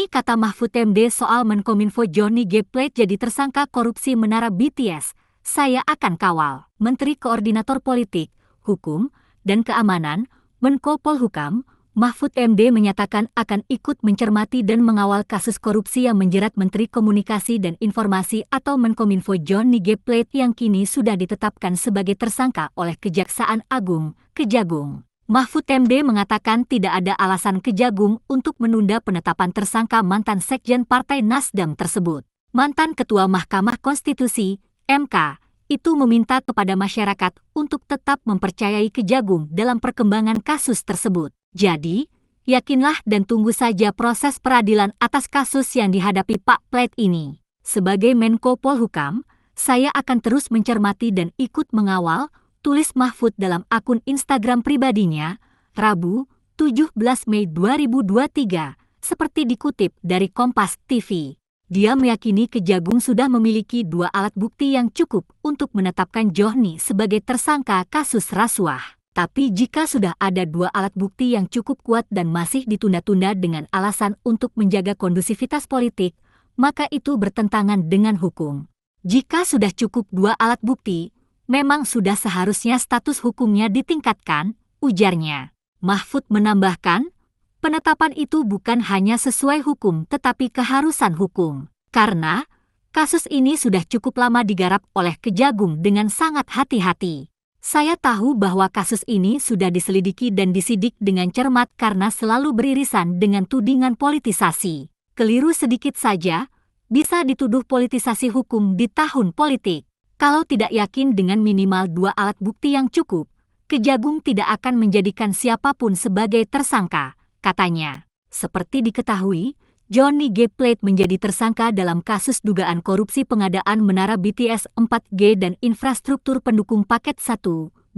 Ini kata Mahfud MD soal Menkominfo Johnny G. Plate jadi tersangka korupsi menara BTS. Saya akan kawal. Menteri Koordinator Politik, Hukum, dan Keamanan, Menko Polhukam, Mahfud MD menyatakan akan ikut mencermati dan mengawal kasus korupsi yang menjerat Menteri Komunikasi dan Informasi atau Menkominfo Johnny G. Plate yang kini sudah ditetapkan sebagai tersangka oleh Kejaksaan Agung, Kejagung. Mahfud MD mengatakan tidak ada alasan Kejagung untuk menunda penetapan tersangka mantan Sekjen Partai Nasdem tersebut. Mantan Ketua Mahkamah Konstitusi, MK, itu meminta kepada masyarakat untuk tetap mempercayai Kejagung dalam perkembangan kasus tersebut. Jadi, yakinlah dan tunggu saja proses peradilan atas kasus yang dihadapi Pak Plate ini. Sebagai Menko Polhukam, saya akan terus mencermati dan ikut mengawal, tulis Mahfud dalam akun Instagram pribadinya, Rabu, 17 Mei 2023, seperti dikutip dari Kompas TV. Dia meyakini Kejagung sudah memiliki 2 alat bukti yang cukup untuk menetapkan Johnny sebagai tersangka kasus rasuah. Tapi jika sudah ada 2 alat bukti yang cukup kuat dan masih ditunda-tunda dengan alasan untuk menjaga kondusivitas politik, maka itu bertentangan dengan hukum. Jika sudah cukup 2 alat bukti, memang sudah seharusnya status hukumnya ditingkatkan, ujarnya. Mahfud menambahkan, penetapan itu bukan hanya sesuai hukum tetapi keharusan hukum. Karena, kasus ini sudah cukup lama digarap oleh Kejagung dengan sangat hati-hati. Saya tahu bahwa kasus ini sudah diselidiki dan disidik dengan cermat karena selalu beririsan dengan tudingan politisasi. Keliru sedikit saja, bisa dituduh politisasi hukum di tahun politik. Kalau tidak yakin dengan minimal 2 alat bukti yang cukup, Kejagung tidak akan menjadikan siapapun sebagai tersangka, katanya. Seperti diketahui, Johnny G. Plate menjadi tersangka dalam kasus dugaan korupsi pengadaan menara BTS 4G dan infrastruktur pendukung paket 1,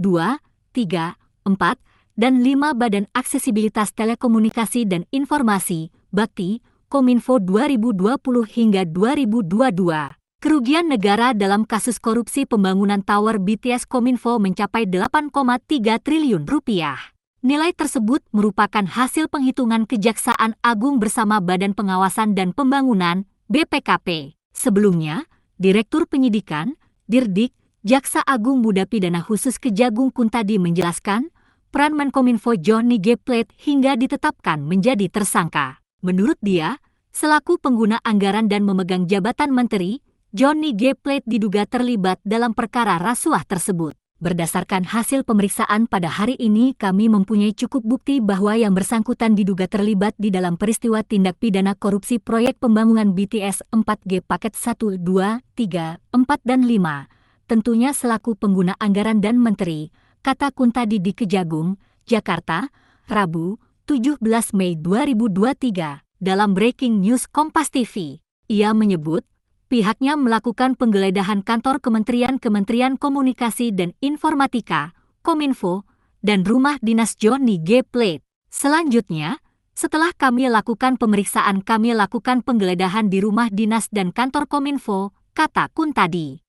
2, 3, 4, dan 5 Badan Aksesibilitas Telekomunikasi dan Informasi, Bakti, Kominfo 2020 hingga 2022. Kerugian negara dalam kasus korupsi pembangunan tower BTS Kominfo mencapai 8,3 triliun rupiah. Nilai tersebut merupakan hasil penghitungan Kejaksaan Agung bersama Badan Pengawasan dan Pembangunan, BPKP. Sebelumnya, Direktur Penyidikan, Dirdik, Jaksa Agung Muda Pidana Khusus Kejagung Kuntadi menjelaskan, peran Menkominfo Johnny G. Plate hingga ditetapkan menjadi tersangka. Menurut dia, selaku pengguna anggaran dan memegang jabatan menteri, Johnny G. Plate diduga terlibat dalam perkara rasuah tersebut. Berdasarkan hasil pemeriksaan pada hari ini kami mempunyai cukup bukti bahwa yang bersangkutan diduga terlibat di dalam peristiwa tindak pidana korupsi proyek pembangunan BTS 4G paket 1, 2, 3, 4 dan 5. Tentunya selaku pengguna anggaran dan menteri, kata Kuntadi di Kejagung, Jakarta, Rabu, 17 Mei 2023, dalam Breaking News Kompas TV. Ia menyebut, pihaknya melakukan penggeledahan kantor Kementerian Komunikasi dan Informatika, Kominfo, dan rumah dinas Johnny G. Plate. Selanjutnya, setelah kami lakukan pemeriksaan kami lakukan penggeledahan di rumah dinas dan kantor Kominfo, kata Kuntadi.